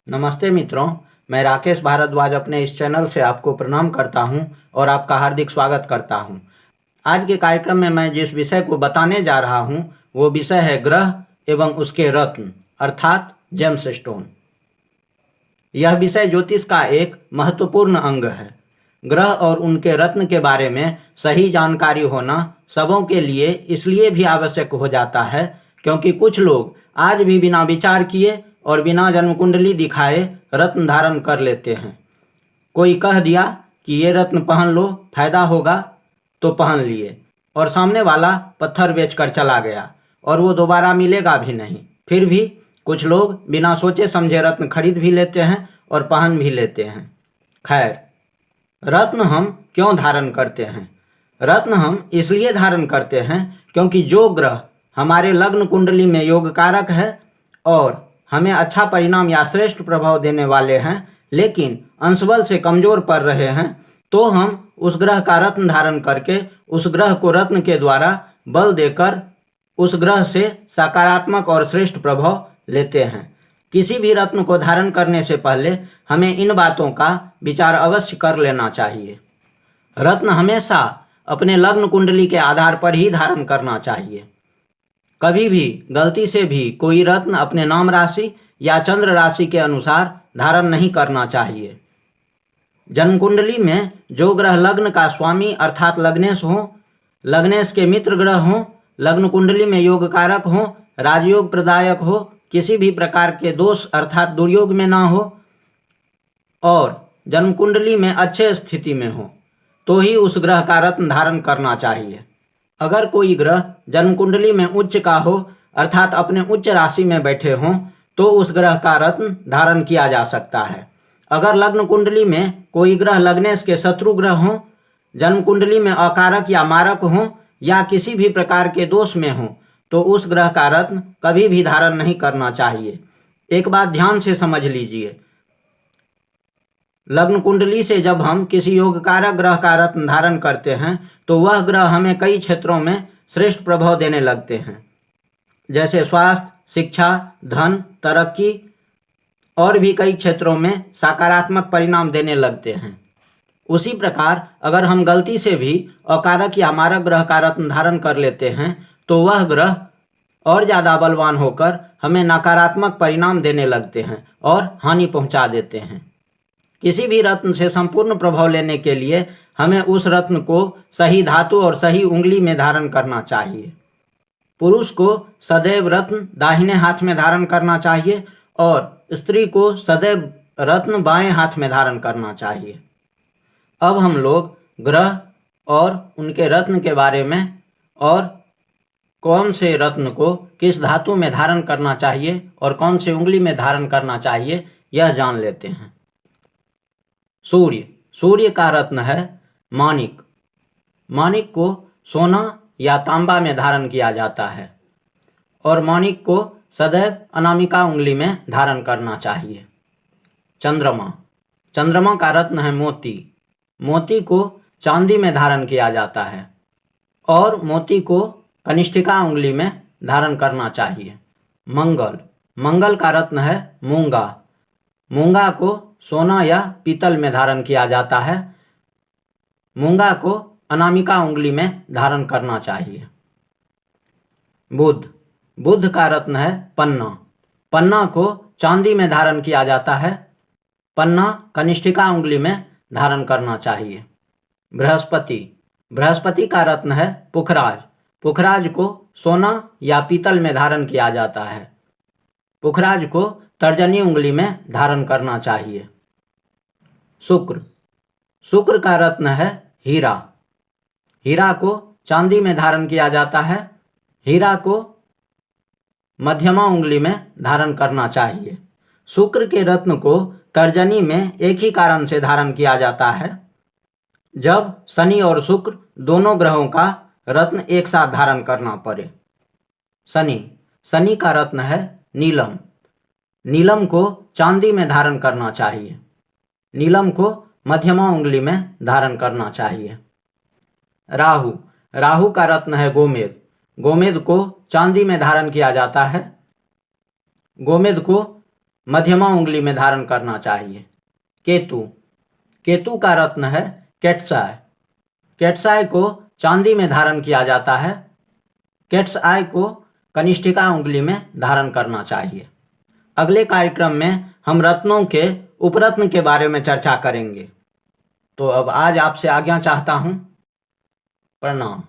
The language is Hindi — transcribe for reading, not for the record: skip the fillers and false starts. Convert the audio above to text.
नमस्ते मित्रों, मैं राकेश भारद्वाज अपने इस चैनल से आपको प्रणाम करता हूं और आपका हार्दिक स्वागत करता हूं। आज के कार्यक्रम में मैं जिस विषय को बताने जा रहा हूं वो विषय है ग्रह एवं उसके रत्न अर्थात जेम्स स्टोन। यह विषय ज्योतिष का एक महत्वपूर्ण अंग है। ग्रह और उनके रत्न के बारे में सही जानकारी होना सबों के लिए इसलिए भी आवश्यक हो जाता है क्योंकि कुछ लोग आज भी बिना विचार किए और बिना जन्म कुंडली दिखाए रत्न धारण कर लेते हैं। कोई कह दिया कि ये रत्न पहन लो, फायदा होगा, तो पहन लिए और सामने वाला पत्थर बेचकर चला गया और वो दोबारा मिलेगा भी नहीं। फिर भी कुछ लोग बिना सोचे समझे रत्न खरीद भी लेते हैं और पहन भी लेते हैं। खैर, रत्न हम क्यों धारण करते हैं? रत्न हम इसलिए धारण करते हैं क्योंकि जो ग्रह हमारे लग्न कुंडली में योग कारक है और हमें अच्छा परिणाम या श्रेष्ठ प्रभाव देने वाले हैं, लेकिन अंशबल से कमजोर पड़ रहे हैं, तो हम उस ग्रह का रत्न धारण करके उस ग्रह को रत्न के द्वारा बल देकर उस ग्रह से सकारात्मक और श्रेष्ठ प्रभाव लेते हैं। किसी भी रत्न को धारण करने से पहले हमें इन बातों का विचार अवश्य कर लेना चाहिए। रत्न हमेशा अपने लग्न कुंडली के आधार पर ही धारण करना चाहिए। कभी भी गलती से भी कोई रत्न अपने नाम राशि या चंद्र राशि के अनुसार धारण नहीं करना चाहिए। जन्म कुंडली में जो ग्रह लग्न का स्वामी अर्थात लग्नेश हो, लग्नेश के मित्र ग्रह हो, लग्न कुंडली में योग कारक हो, राजयोग प्रदायक हो, किसी भी प्रकार के दोष अर्थात दुर्योग में ना हो और जन्म कुंडली में अच्छे स्थिति में हो, तो ही उस ग्रह का रत्न धारण करना चाहिए। अगर कोई ग्रह जन्म कुंडली में उच्च का हो अर्थात अपने उच्च राशि में बैठे हों, तो उस ग्रह का रत्न धारण किया जा सकता है। अगर लग्न कुंडली में कोई ग्रह लग्नेश के शत्रु ग्रह हों, जन्म कुंडली में अकारक या मारक हों या किसी भी प्रकार के दोष में हों, तो उस ग्रह का रत्न कभी भी धारण नहीं करना चाहिए। एक बात ध्यान से समझ लीजिए, लग्न कुंडली से जब हम किसी योगकारक ग्रह का रत्न धारण करते हैं तो वह ग्रह हमें कई क्षेत्रों में श्रेष्ठ प्रभाव देने लगते हैं, जैसे स्वास्थ्य, शिक्षा, धन, तरक्की और भी कई क्षेत्रों में सकारात्मक परिणाम देने लगते हैं। उसी प्रकार अगर हम गलती से भी अकारक या मारक ग्रह का रत्न धारण कर लेते हैं तो वह ग्रह और ज़्यादा बलवान होकर हमें नकारात्मक परिणाम देने लगते हैं और हानि पहुंचा देते हैं। किसी भी रत्न से संपूर्ण प्रभाव लेने के लिए हमें उस रत्न को सही धातु और सही उंगली में धारण करना चाहिए। पुरुष को सदैव रत्न दाहिने हाथ में धारण करना चाहिए और स्त्री को सदैव रत्न बाएं हाथ में धारण करना चाहिए। अब हम लोग ग्रह और उनके रत्न के बारे में और कौन से रत्न को किस धातु में धारण करना चाहिए और कौन से उंगली में धारण करना चाहिए यह जान लेते हैं। सूर्य का रत्न है माणिक। माणिक को सोना या तांबा में धारण किया जाता है और माणिक को सदैव अनामिका उंगली में धारण करना चाहिए। चंद्रमा का रत्न है मोती। मोती को चांदी में धारण किया जाता है और मोती को कनिष्ठिका उंगली में धारण करना चाहिए। मंगल का रत्न है मूंगा। मूंगा को सोना या पीतल में धारण किया जाता है। मूंगा को अनामिका उंगली में धारण करना चाहिए। बुध का रत्न है पन्ना। पन्ना को चांदी में धारण किया जाता है। पन्ना कनिष्ठिका उंगली में धारण करना चाहिए। बृहस्पति का रत्न है पुखराज। पुखराज को सोना या पीतल में धारण किया जाता है। पुखराज को तर्जनी उंगली में धारण करना चाहिए। शुक्र का रत्न है हीरा। हीरा को चांदी में धारण किया जाता है। हीरा को मध्यमा उंगली में धारण करना चाहिए। शुक्र के रत्न को तर्जनी में एक ही कारण से धारण किया जाता है, जब शनि और शुक्र दोनों ग्रहों का रत्न एक साथ धारण करना पड़े। शनि का रत्न है नीलम। नीलम को चांदी में धारण करना चाहिए। नीलम को मध्यमा उंगली में धारण करना चाहिए। राहु का रत्न है गोमेद। गोमेद को चांदी में धारण किया जाता है। गोमेद को मध्यमा उंगली में धारण करना चाहिए। केतु, केतु का रत्न है कैट्स-आय। कैट्स-आय को चांदी में धारण किया जाता है। कैट्स-आय को कनिष्ठिका उंगली में धारण करना चाहिए। अगले कार्यक्रम में हम रत्नों के उपरत्न के बारे में चर्चा करेंगे। तो अब आज आपसे आज्ञा चाहता हूँ। प्रणाम।